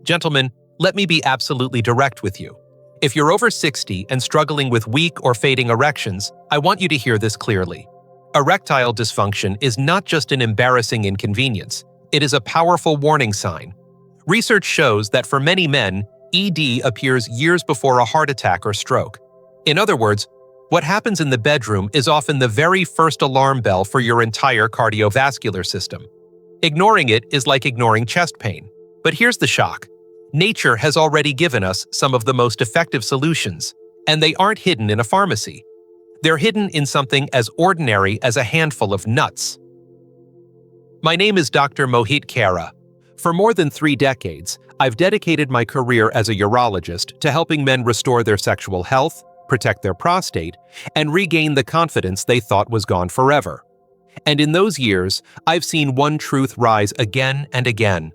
Gentlemen, let me be absolutely direct with you. If you're over 60 and struggling with weak or fading erections, I want you to hear this clearly. Erectile dysfunction is not just an embarrassing inconvenience, it is a powerful warning sign. Research shows that for many men, ED appears years before a heart attack or stroke. In other words, what happens in the bedroom is often the very first alarm bell for your entire cardiovascular system. Ignoring it is like ignoring chest pain. But here's the shock. Nature has already given us some of the most effective solutions, and they aren't hidden in a pharmacy. They're hidden in something as ordinary as a handful of nuts. My name is Dr. Mohit Khera. For more than 3 decades, I've dedicated my career as a urologist to helping men restore their sexual health, protect their prostate, and regain the confidence they thought was gone forever. And in those years, I've seen one truth rise again and again.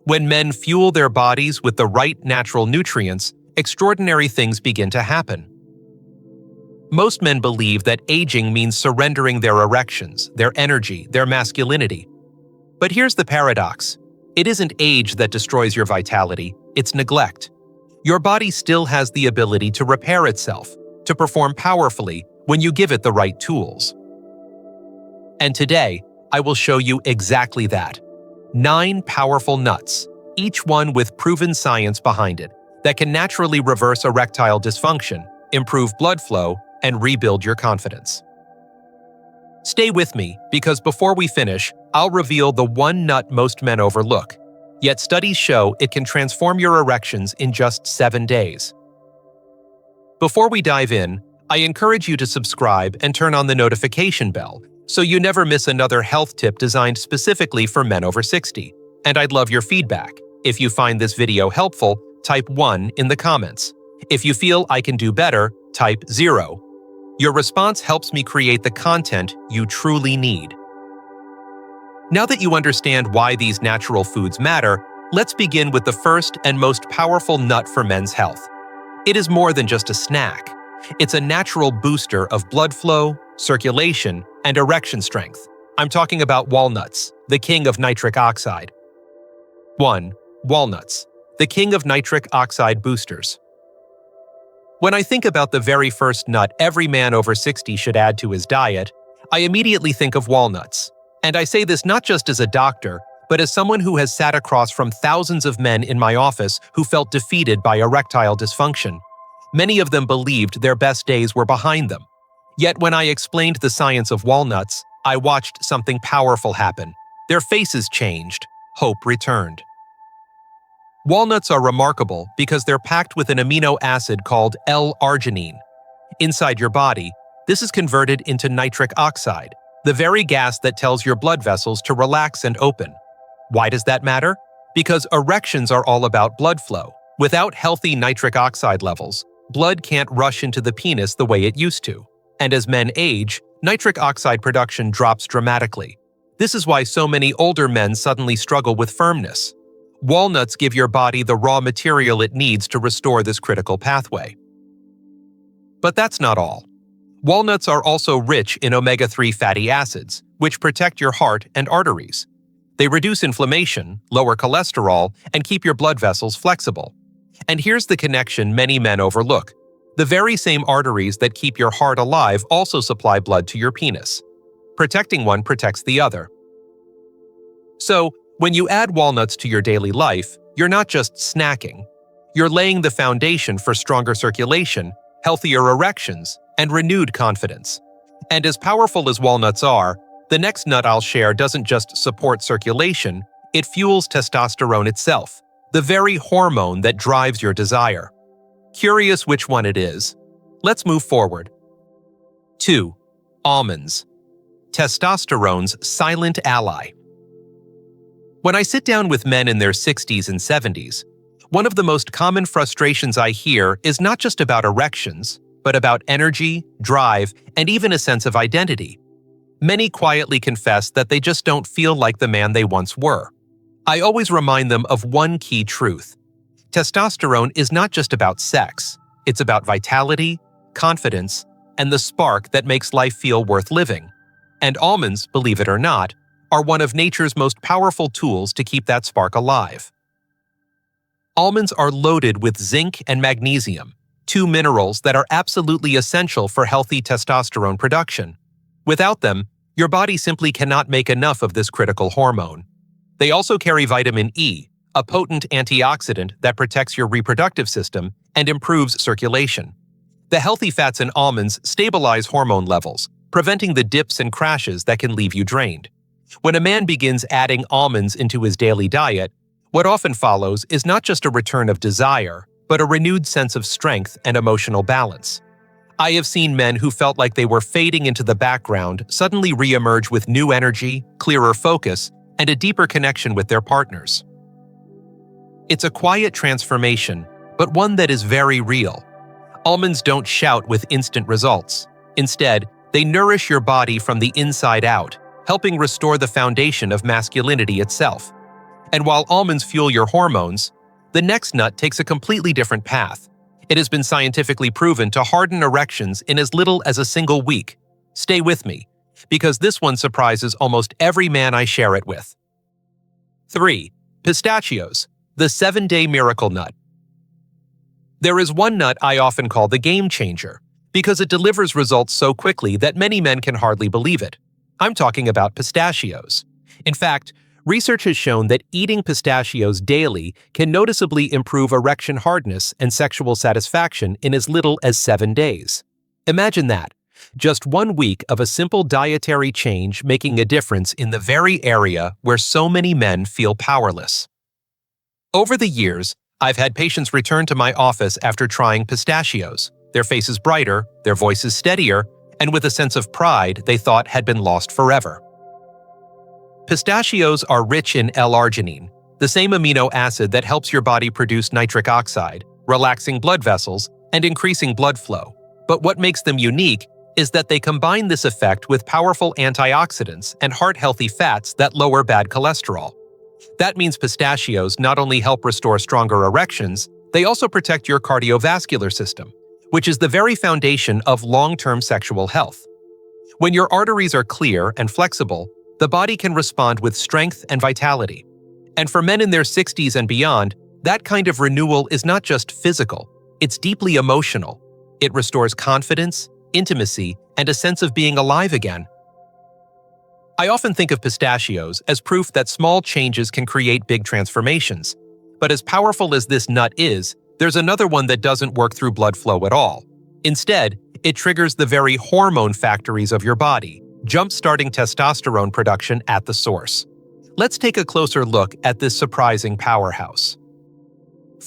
When men fuel their bodies with the right natural nutrients, extraordinary things begin to happen. Most men believe that aging means surrendering their erections, their energy, their masculinity. But here's the paradox. It isn't age that destroys your vitality, it's neglect. Your body still has the ability to repair itself, to perform powerfully when you give it the right tools. And today, I will show you exactly that. 9 powerful nuts, each one with proven science behind it, that can naturally reverse erectile dysfunction, improve blood flow, and rebuild your confidence. Stay with me, because before we finish, I'll reveal the one nut most men overlook. Yet studies show it can transform your erections in just 7 days. Before we dive in, I encourage you to subscribe and turn on the notification bell so you never miss another health tip designed specifically for men over 60. And I'd love your feedback. If you find this video helpful, type 1 in the comments. If you feel I can do better, type 0. Your response helps me create the content you truly need. Now that you understand why these natural foods matter, let's begin with the first and most powerful nut for men's health. It is more than just a snack. It's a natural booster of blood flow, circulation, and erection strength. I'm talking about walnuts, the king of nitric oxide. 1. Walnuts, the king of nitric oxide boosters. When I think about the very first nut every man over 60 should add to his diet, I immediately think of walnuts. And I say this not just as a doctor, but as someone who has sat across from thousands of men in my office who felt defeated by erectile dysfunction. Many of them believed their best days were behind them. Yet when I explained the science of walnuts, I watched something powerful happen. Their faces changed. Hope returned. Walnuts are remarkable because they're packed with an amino acid called L-arginine. Inside your body, this is converted into nitric oxide, the very gas that tells your blood vessels to relax and open. Why does that matter? Because erections are all about blood flow. Without healthy nitric oxide levels, blood can't rush into the penis the way it used to. And as men age, nitric oxide production drops dramatically. This is why so many older men suddenly struggle with firmness. Walnuts give your body the raw material it needs to restore this critical pathway. But that's not all. Walnuts are also rich in omega-3 fatty acids, which protect your heart and arteries. They reduce inflammation, lower cholesterol, and keep your blood vessels flexible. And here's the connection many men overlook. The very same arteries that keep your heart alive also supply blood to your penis. Protecting one protects the other. So, when you add walnuts to your daily life, you're not just snacking. You're laying the foundation for stronger circulation, healthier erections, and renewed confidence. And as powerful as walnuts are, the next nut I'll share doesn't just support circulation, it fuels testosterone itself, the very hormone that drives your desire. Curious which one it is? Let's move forward. 2. Almonds. Testosterone's silent ally. When I sit down with men in their 60s and 70s, one of the most common frustrations I hear is not just about erections, but about energy, drive, and even a sense of identity. Many quietly confess that they just don't feel like the man they once were. I always remind them of one key truth. Testosterone is not just about sex. It's about vitality, confidence, and the spark that makes life feel worth living. And almonds, believe it or not, are one of nature's most powerful tools to keep that spark alive. Almonds are loaded with zinc and magnesium, two minerals that are absolutely essential for healthy testosterone production. Without them, your body simply cannot make enough of this critical hormone. They also carry vitamin E, a potent antioxidant that protects your reproductive system and improves circulation. The healthy fats in almonds stabilize hormone levels, preventing the dips and crashes that can leave you drained. When a man begins adding almonds into his daily diet, what often follows is not just a return of desire, but a renewed sense of strength and emotional balance. I have seen men who felt like they were fading into the background suddenly re-emerge with new energy, clearer focus, and a deeper connection with their partners. It's a quiet transformation, but one that is very real. Almonds don't shout with instant results. Instead, they nourish your body from the inside out, helping restore the foundation of masculinity itself. And while almonds fuel your hormones, the next nut takes a completely different path. It has been scientifically proven to harden erections in as little as a single week. Stay with me, because this one surprises almost every man I share it with. 3. Pistachios, the 7-day miracle nut. There is one nut I often call the game changer, because it delivers results so quickly that many men can hardly believe it. I'm talking about pistachios. In fact, research has shown that eating pistachios daily can noticeably improve erection hardness and sexual satisfaction in as little as 7 days. Imagine that. Just 1 week of a simple dietary change making a difference in the very area where so many men feel powerless. Over the years, I've had patients return to my office after trying pistachios. Their faces brighter, their voices steadier, and with a sense of pride they thought had been lost forever. Pistachios are rich in L-arginine, the same amino acid that helps your body produce nitric oxide, relaxing blood vessels, and increasing blood flow. But what makes them unique is that they combine this effect with powerful antioxidants and heart-healthy fats that lower bad cholesterol. That means pistachios not only help restore stronger erections, they also protect your cardiovascular system, which is the very foundation of long-term sexual health. When your arteries are clear and flexible, the body can respond with strength and vitality. And for men in their 60s and beyond, that kind of renewal is not just physical, it's deeply emotional. It restores confidence, intimacy, and a sense of being alive again. I often think of pistachios as proof that small changes can create big transformations. But as powerful as this nut is, there's another one that doesn't work through blood flow at all. Instead, it triggers the very hormone factories of your body, jump-starting testosterone production at the source. Let's take a closer look at this surprising powerhouse.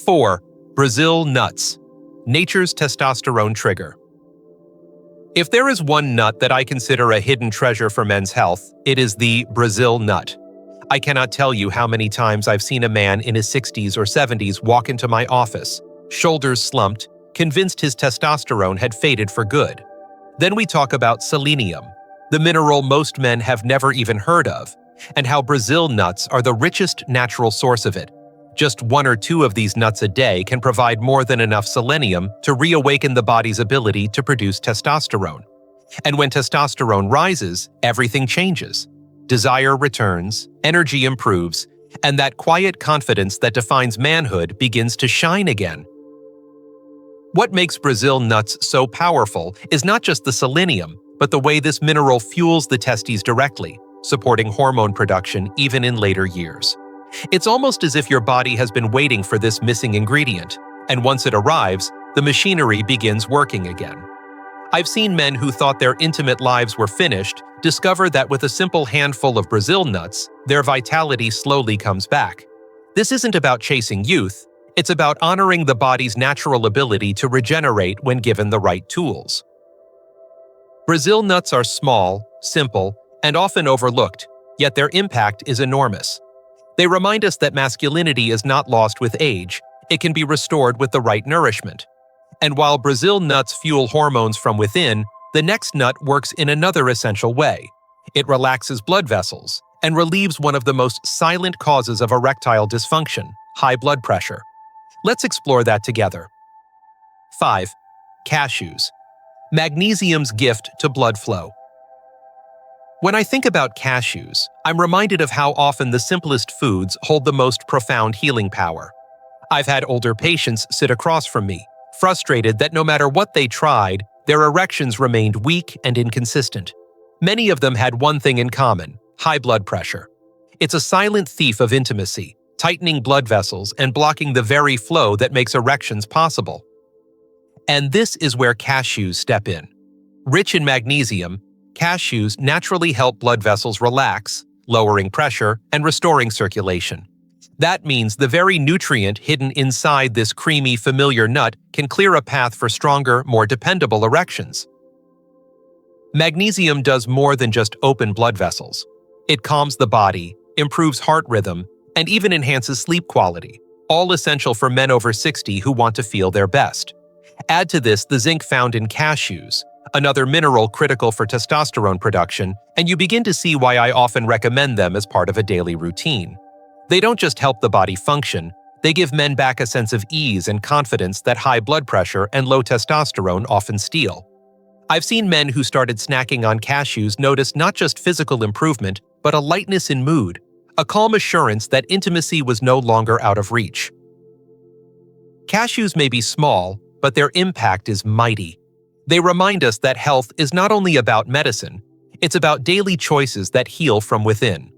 4. Brazil nuts, nature's testosterone trigger. If there is one nut that I consider a hidden treasure for men's health, it is the Brazil nut. I cannot tell you how many times I've seen a man in his 60s or 70s walk into my office, shoulders slumped, convinced his testosterone had faded for good. Then we talk about selenium, the mineral most men have never even heard of, and how Brazil nuts are the richest natural source of it. Just 1 or 2 of these nuts a day can provide more than enough selenium to reawaken the body's ability to produce testosterone. And when testosterone rises, everything changes. Desire returns, energy improves, and that quiet confidence that defines manhood begins to shine again. What makes Brazil nuts so powerful is not just the selenium, but the way this mineral fuels the testes directly, supporting hormone production even in later years. It's almost as if your body has been waiting for this missing ingredient, and once it arrives, the machinery begins working again. I've seen men who thought their intimate lives were finished discover that with a simple handful of Brazil nuts, their vitality slowly comes back. This isn't about chasing youth, it's about honoring the body's natural ability to regenerate when given the right tools. Brazil nuts are small, simple, and often overlooked, yet their impact is enormous. They remind us that masculinity is not lost with age, it can be restored with the right nourishment. And while Brazil nuts fuel hormones from within, the next nut works in another essential way. It relaxes blood vessels and relieves one of the most silent causes of erectile dysfunction, high blood pressure. Let's explore that together. 5. Cashews, magnesium's gift to blood flow. When I think about cashews, I'm reminded of how often the simplest foods hold the most profound healing power. I've had older patients sit across from me, frustrated that no matter what they tried, their erections remained weak and inconsistent. Many of them had one thing in common: high blood pressure. It's a silent thief of intimacy, tightening blood vessels and blocking the very flow that makes erections possible. And this is where cashews step in. Rich in magnesium, cashews naturally help blood vessels relax, lowering pressure and restoring circulation. That means the very nutrient hidden inside this creamy, familiar nut can clear a path for stronger, more dependable erections. Magnesium does more than just open blood vessels. It calms the body, improves heart rhythm, and even enhances sleep quality, all essential for men over 60 who want to feel their best. Add to this the zinc found in cashews, another mineral critical for testosterone production, and you begin to see why I often recommend them as part of a daily routine. They don't just help the body function, they give men back a sense of ease and confidence that high blood pressure and low testosterone often steal. I've seen men who started snacking on cashews notice not just physical improvement, but a lightness in mood, a calm assurance that intimacy was no longer out of reach. Cashews may be small, but their impact is mighty. They remind us that health is not only about medicine, it's about daily choices that heal from within.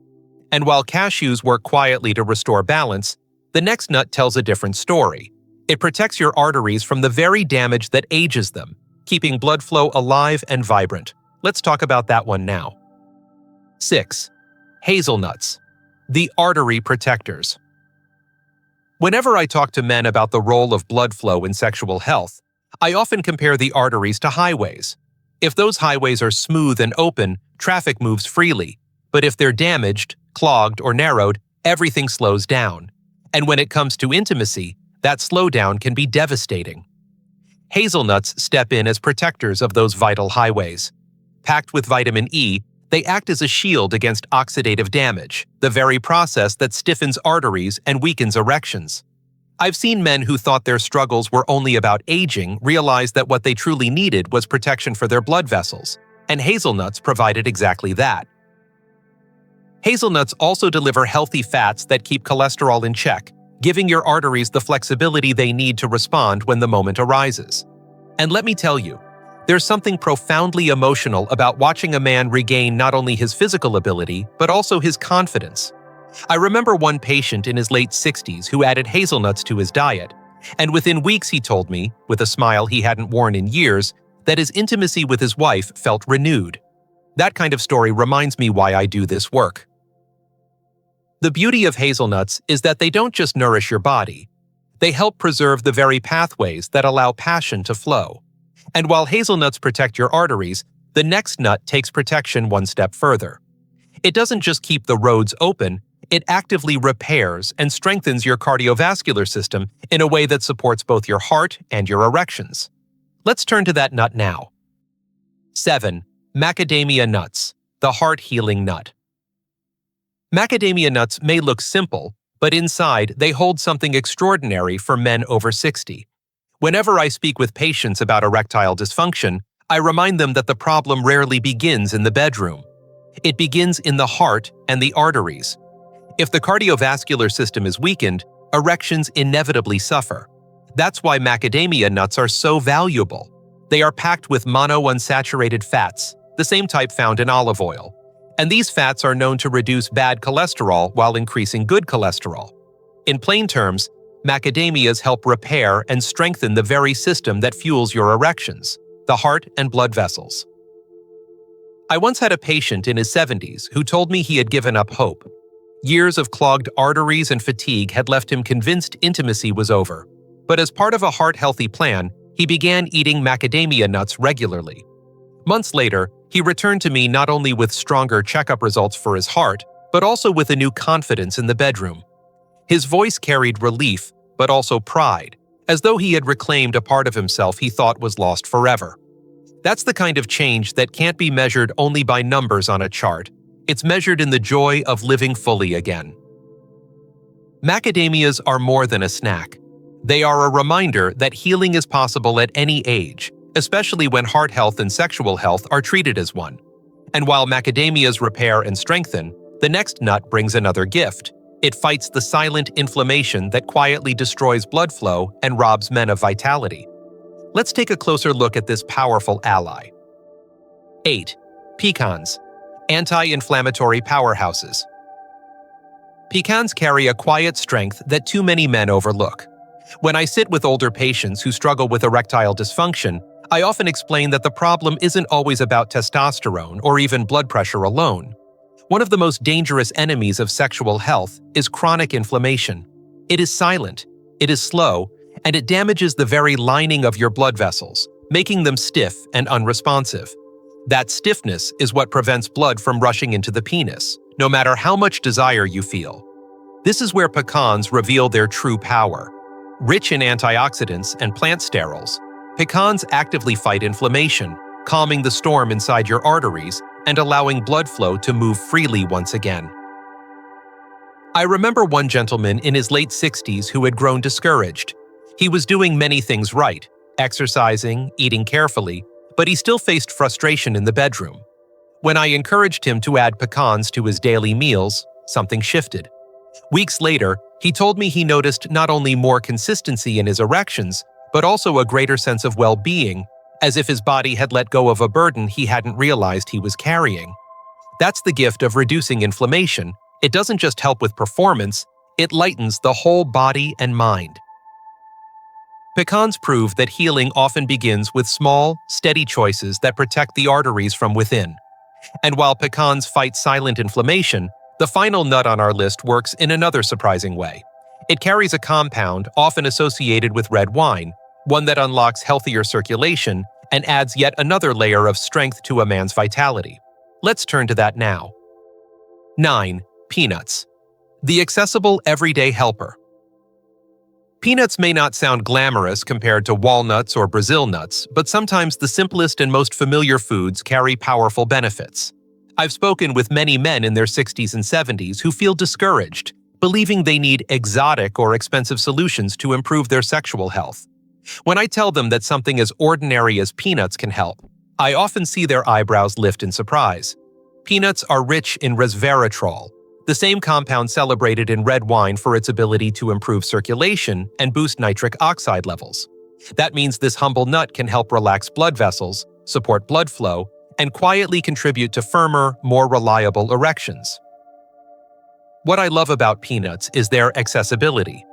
And while cashews work quietly to restore balance, the next nut tells a different story. It protects your arteries from the very damage that ages them, keeping blood flow alive and vibrant. Let's talk about that one now. 6. Hazelnuts, the artery protectors. Whenever I talk to men about the role of blood flow in sexual health, I often compare the arteries to highways. If those highways are smooth and open, traffic moves freely. But if they're damaged, clogged, or narrowed, everything slows down. And when it comes to intimacy, that slowdown can be devastating. Hazelnuts step in as protectors of those vital highways. Packed with vitamin E, they act as a shield against oxidative damage, the very process that stiffens arteries and weakens erections. I've seen men who thought their struggles were only about aging realize that what they truly needed was protection for their blood vessels, and hazelnuts provided exactly that. Hazelnuts also deliver healthy fats that keep cholesterol in check, giving your arteries the flexibility they need to respond when the moment arises. And let me tell you, there's something profoundly emotional about watching a man regain not only his physical ability, but also his confidence. I remember one patient in his late 60s who added hazelnuts to his diet, and within weeks he told me, with a smile he hadn't worn in years, that his intimacy with his wife felt renewed. That kind of story reminds me why I do this work. The beauty of hazelnuts is that they don't just nourish your body. They help preserve the very pathways that allow passion to flow. And while hazelnuts protect your arteries, the next nut takes protection one step further. It doesn't just keep the roads open, it actively repairs and strengthens your cardiovascular system in a way that supports both your heart and your erections. Let's turn to that nut now. 7. Macadamia nuts, the heart-healing nut. Macadamia nuts may look simple, but inside they hold something extraordinary for men over 60. Whenever I speak with patients about erectile dysfunction, I remind them that the problem rarely begins in the bedroom. It begins in the heart and the arteries. If the cardiovascular system is weakened, erections inevitably suffer. That's why macadamia nuts are so valuable. They are packed with monounsaturated fats, the same type found in olive oil. And these fats are known to reduce bad cholesterol while increasing good cholesterol. In plain terms, macadamias help repair and strengthen the very system that fuels your erections, the heart and blood vessels. I once had a patient in his 70s who told me he had given up hope. Years of clogged arteries and fatigue had left him convinced intimacy was over. But as part of a heart-healthy plan, he began eating macadamia nuts regularly. Months later, he returned to me not only with stronger checkup results for his heart, but also with a new confidence in the bedroom. His voice carried relief, but also pride, as though he had reclaimed a part of himself he thought was lost forever. That's the kind of change that can't be measured only by numbers on a chart. It's measured in the joy of living fully again. Macadamias are more than a snack. They are a reminder that healing is possible at any age, especially when heart health and sexual health are treated as one. And while macadamias repair and strengthen, the next nut brings another gift. It fights the silent inflammation that quietly destroys blood flow and robs men of vitality. Let's take a closer look at this powerful ally. 8. Pecans, anti-inflammatory powerhouses. Pecans carry a quiet strength that too many men overlook. When I sit with older patients who struggle with erectile dysfunction, I often explain that the problem isn't always about testosterone or even blood pressure alone. One of the most dangerous enemies of sexual health is chronic inflammation. It is silent, it is slow, and it damages the very lining of your blood vessels, making them stiff and unresponsive. That stiffness is what prevents blood from rushing into the penis, no matter how much desire you feel. This is where pecans reveal their true power. Rich in antioxidants and plant sterols, pecans actively fight inflammation, calming the storm inside your arteries and allowing blood flow to move freely once again. I remember one gentleman in his late 60s who had grown discouraged. He was doing many things right, exercising, eating carefully, but he still faced frustration in the bedroom. When I encouraged him to add pecans to his daily meals, something shifted. Weeks later, he told me he noticed not only more consistency in his erections, but also a greater sense of well-being, as if his body had let go of a burden he hadn't realized he was carrying. That's the gift of reducing inflammation. It doesn't just help with performance, it lightens the whole body and mind. Pecans prove that healing often begins with small, steady choices that protect the arteries from within. And while pecans fight silent inflammation, the final nut on our list works in another surprising way. It carries a compound often associated with red wine, one that unlocks healthier circulation and adds yet another layer of strength to a man's vitality. Let's turn to that now. 9. Peanuts, the accessible everyday helper. Peanuts may not sound glamorous compared to walnuts or Brazil nuts, but sometimes the simplest and most familiar foods carry powerful benefits. I've spoken with many men in their 60s and 70s who feel discouraged, believing they need exotic or expensive solutions to improve their sexual health. When I tell them that something as ordinary as peanuts can help, I often see their eyebrows lift in surprise. Peanuts are rich in resveratrol, the same compound celebrated in red wine for its ability to improve circulation and boost nitric oxide levels. That means this humble nut can help relax blood vessels, support blood flow, and quietly contribute to firmer, more reliable erections. What I love about peanuts is their accessibility.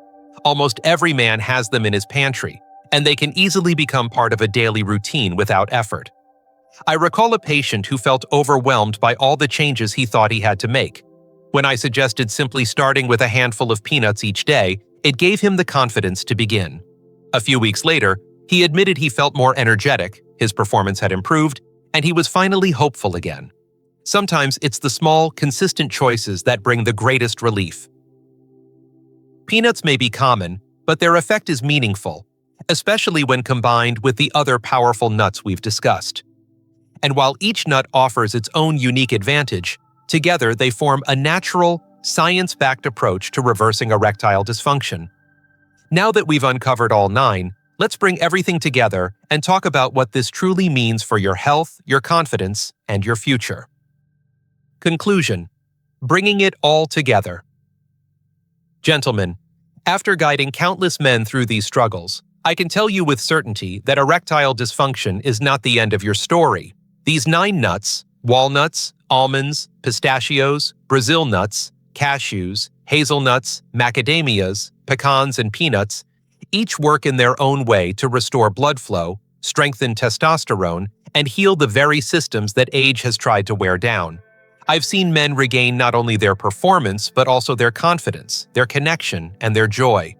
Almost every man has them in his pantry, and they can easily become part of a daily routine without effort. I recall a patient who felt overwhelmed by all the changes he thought he had to make. When I suggested simply starting with a handful of peanuts each day, it gave him the confidence to begin. A few weeks later, he admitted he felt more energetic, his performance had improved, and he was finally hopeful again. Sometimes it's the small, consistent choices that bring the greatest relief. Peanuts may be common, but their effect is meaningful, especially when combined with the other powerful nuts we've discussed. And while each nut offers its own unique advantage, together they form a natural, science-backed approach to reversing erectile dysfunction. Now that we've uncovered all 9, let's bring everything together and talk about what this truly means for your health, your confidence, and your future. Conclusion: bringing it all together. Gentlemen, after guiding countless men through these struggles, I can tell you with certainty that erectile dysfunction is not the end of your story. These 9 nuts, walnuts, almonds, pistachios, Brazil nuts, cashews, hazelnuts, macadamias, pecans, and peanuts, each work in their own way to restore blood flow, strengthen testosterone, and heal the very systems that age has tried to wear down. I've seen men regain not only their performance, but also their confidence, their connection, and their joy.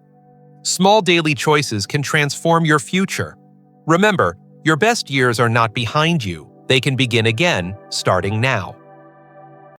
Small daily choices can transform your future. Remember, your best years are not behind you. They can begin again, starting now.